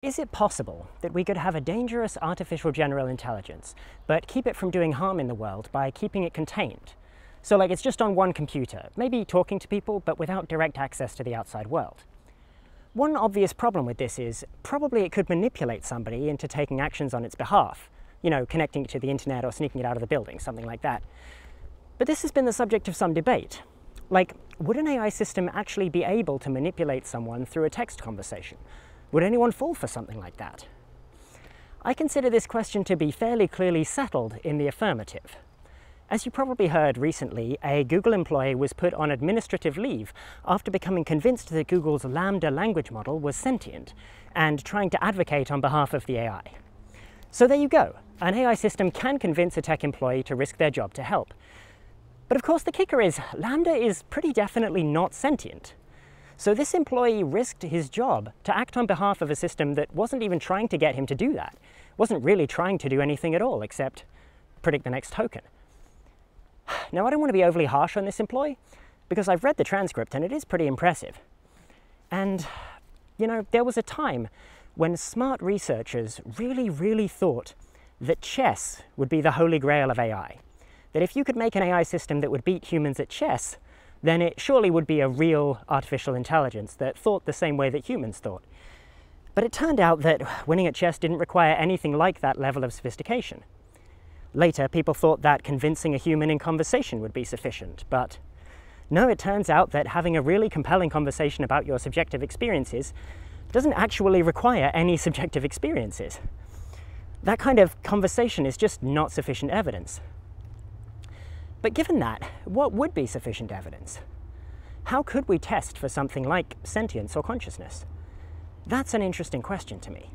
Is it possible that we could have a dangerous artificial general intelligence, but keep it from doing harm in the world by keeping it contained? So like it's just on one computer, maybe talking to people, but without direct access to the outside world. One obvious problem with this is probably it could manipulate somebody into taking actions on its behalf, connecting it to the internet or sneaking it out of the building, something like that. But this has been the subject of some debate. Like, would an AI system actually be able to manipulate someone through a text conversation? Would anyone fall for something like that? I consider this question to be fairly clearly settled in the affirmative. As you probably heard recently, a Google employee was put on administrative leave after becoming convinced that Google's LaMDA language model was sentient and trying to advocate on behalf of the AI. So there you go. An AI system can convince a tech employee to risk their job to help. But of course the kicker is, LaMDA is pretty definitely not sentient. So this employee risked his job to act on behalf of a system that wasn't even trying to get him to do that. Wasn't really trying to do anything at all except predict the next token. Now I don't want to be overly harsh on this employee because I've read the transcript and it is pretty impressive. And there was a time when smart researchers really thought that chess would be the holy grail of AI. That if you could make an AI system that would beat humans at chess, then it surely would be a real artificial intelligence that thought the same way that humans thought. But it turned out that winning at chess didn't require anything like that level of sophistication. Later, people thought that convincing a human in conversation would be sufficient, but no, it turns out that having a really compelling conversation about your subjective experiences doesn't actually require any subjective experiences. That kind of conversation is just not sufficient evidence. But given that, what would be sufficient evidence? How could we test for something like sentience or consciousness? That's an interesting question to me.